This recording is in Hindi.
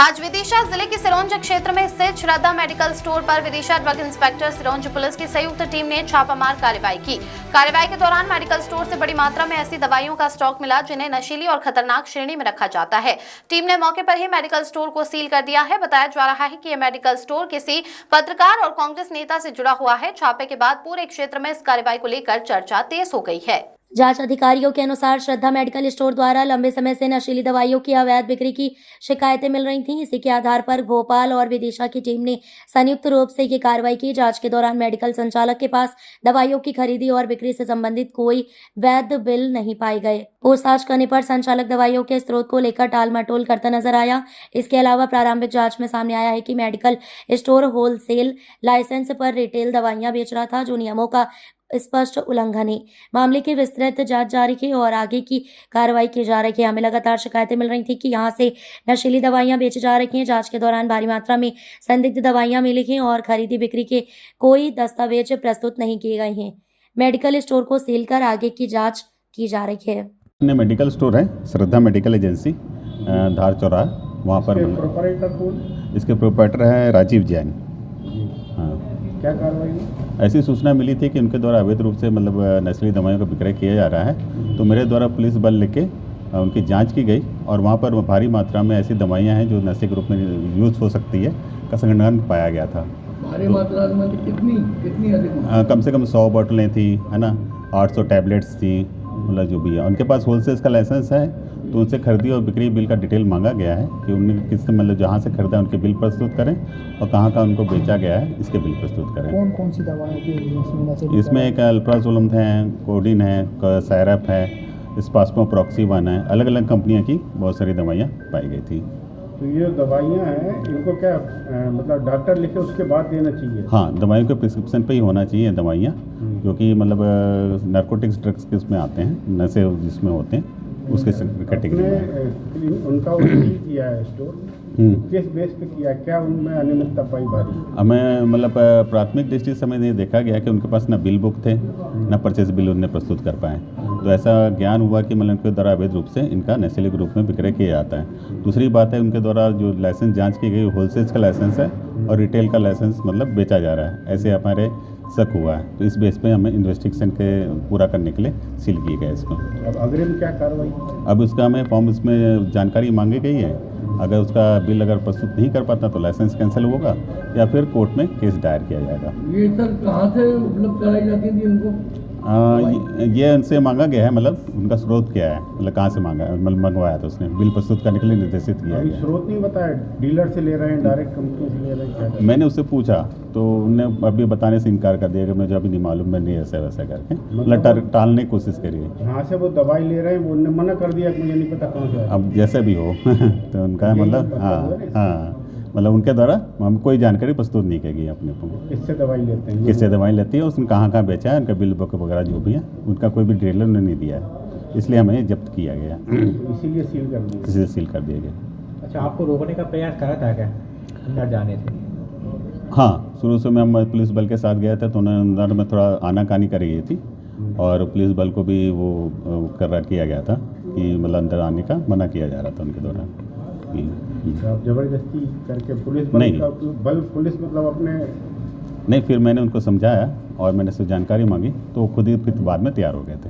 आज विदिशा जिले के सिरोंज क्षेत्र में स्थित श्रद्धा मेडिकल स्टोर पर Vidisha drug inspector Sironj police की संयुक्त टीम ने छापामार कार्रवाई की। कार्रवाई के दौरान मेडिकल स्टोर से बड़ी मात्रा में ऐसी दवाइयों का स्टॉक मिला जिन्हें नशीली और खतरनाक श्रेणी में रखा जाता है। टीम ने मौके पर ही मेडिकल स्टोर को सील कर दिया है। बताया जा रहा है कि यह मेडिकल स्टोर किसी पत्रकार और कांग्रेस नेता से जुड़ा हुआ है। छापे के बाद पूरे क्षेत्र में इस कार्रवाई को लेकर चर्चा तेज हो गई है। जांच अधिकारियों के अनुसार श्रद्धा मेडिकल स्टोर द्वारा लंबे समय से नशीली दवाइयों की अवैध बिक्री की शिकायतें मिल रही थीं। इसी के आधार पर भोपाल और विदिशा की टीम ने संयुक्त रूप से ये कार्रवाई की। जांच के दौरान मेडिकल संचालक के पास दवाइयों की खरीदी और बिक्री से संबंधित कोई वैध बिल नहीं पाए गए। पूछताछ करने पर संचालक दवाइयों के स्रोत को लेकर टाल मटोल करता नजर आया। इसके अलावा प्रारंभिक जाँच में सामने आया है कि मेडिकल स्टोर होलसेल लाइसेंस पर रिटेल दवाइयाँ बेच रहा था, जो नियमों का स्पष्ट उल्लंघन है। मामले की विस्तृत जांच जारी है और आगे की कार्रवाई की जा रही है। हमें लगातार शिकायतें मिल रही थी कि यहां से नशीली दवाइयां बेची जा रही हैं। जांच के दौरान भारी मात्रा में संदिग्ध दवाइयां मिली हैं और खरीदी बिक्री के कोई दस्तावेज प्रस्तुत नहीं किए गए हैं। मेडिकल स्टोर को सील कर आगे की जाँच की जा रही है। मेडिकल स्टोर है श्रद्धा मेडिकल एजेंसी धार चौराहा, वहाँ पर इसके प्रोपराइटर है राजीव जैन। क्या कार्रवाई? ऐसी सूचना मिली थी कि उनके द्वारा अवैध रूप से नस्ली दवाइयों का विक्रय किया जा रहा है, तो मेरे द्वारा पुलिस बल लेके उनकी जांच की गई और वहाँ पर भारी मात्रा में ऐसी दवाइयाँ हैं जो नशे के रूप में यूज हो सकती है का संगठन पाया गया था। भारी मात्रा में कितनी अधिक? कम से कम 100 बोतलें थी, है ना, 800 टैबलेट्स थी, मतलब जो भी है। उनके पास होलसेल का लाइसेंस है, तो उनसे खरीदी और बिक्री बिल का डिटेल मांगा गया है कि उन्हें किस जहाँ से खरीदा उनके बिल प्रस्तुत करें और कहाँ का उनको बेचा गया है इसके बिल प्रस्तुत करें। कौन कौन सी दवाएं की इसमें एक अल्प्राजोलम है, कोडिन है, सायरप है, स्पास्मोप्रॉक्सीवन है, अलग अलग कंपनियों की बहुत सारी दवाइयाँ पाई गई थी। तो ये दवाइयाँ हैं, इनको क्या मतलब डॉक्टर लिखे उसके बाद देना चाहिए? हाँ, दवाइयों के प्रिस्क्रिप्शन पे ही होना चाहिए दवाइयाँ, क्योंकि नारकोटिक्स ड्रग्स के उसमें आते हैं, नशे जिसमें होते हैं उसके कैटेगरी में। उनका किया है स्टोर, किस बेस पे किया, क्या उनमें अनियमितता पाई भारी? हमें प्राथमिक दृष्टि से हमें ये देखा गया कि उनके पास ना बिल बुक थे, ना परचेज बिल उन्हें प्रस्तुत कर पाए। तो ऐसा ज्ञान हुआ कि उनके द्वारा अवैध रूप से इनका नशीले रूप में विक्रय किया जाता है। दूसरी बात है, उनके द्वारा जो लाइसेंस जांच की गई होलसेल का लाइसेंस है और रिटेल का लाइसेंस बेचा जा रहा है, ऐसे हमारे शक हुआ है। तो इस बेस पे हमें इन्वेस्टिगेशन के पूरा करने के लिए सील किए गए इसको। अब अग्रिम क्या कार्रवाई? अब उसका हमें फॉर्म इसमें जानकारी मांगी गई है। अगर उसका बिल प्रस्तुत नहीं कर पाता तो लाइसेंस कैंसिल होगा या फिर कोर्ट में केस दायर किया जाएगा। ये सर कहाँ से उपलब्ध कराई जाती थी उनको? ये उनसे मांगा गया है, उनका स्रोत क्या है, कहाँ से मांगा है, मंगवाया तो उसने बिल प्रस्तुत करने के लिए निर्देशित किया गया। स्रोत नहीं बताया, डीलर से ले रहे हैं, डायरेक्ट कंपनी से ले रहे हैं, क्या? मैंने उससे पूछा तो उन्होंने अभी बताने से इनकार कर दिया कि मुझे अभी नहीं मालूम, मैं नहीं ऐसा वैसा करके टालने की कोशिश करी है। यहाँ से वो दवाई ले रहे हैं, वो उन्होंने मना कर दिया कि मुझे नहीं पता कहाँ से। अब जैसे भी हो तो उनका हाँ उनके द्वारा हम कोई जानकारी प्रस्तुत नहीं की गई अपने को। किससे दवाई लेते हैं, किससे दवाई लेती है, उसने कहाँ बेचा है, उनका बिल बुक वगैरह जो भी है उनका कोई भी डिटेल उन्होंने नहीं दिया है, इसलिए हमें जब्त किया गया, इसीलिए सील कर दिया। इसीलिए सील कर दिया गया। अच्छा, आपको रोकने का प्रयास करा था क्या अंदर जाने से? हाँ, शुरू से मैं हम पुलिस बल के साथ गए थे तो उन्होंने अंदर में थोड़ा आनाकानी करी गई थी और पुलिस बल को भी वो किया गया था कि अंदर आने का मना किया जा रहा था उनके द्वारा। आप जबरदस्ती करके पुलिस पुलिस अपने नहीं, फिर मैंने उनको समझाया और मैंने उससे जानकारी मांगी तो खुद ही फिर बाद में तैयार हो गए थे।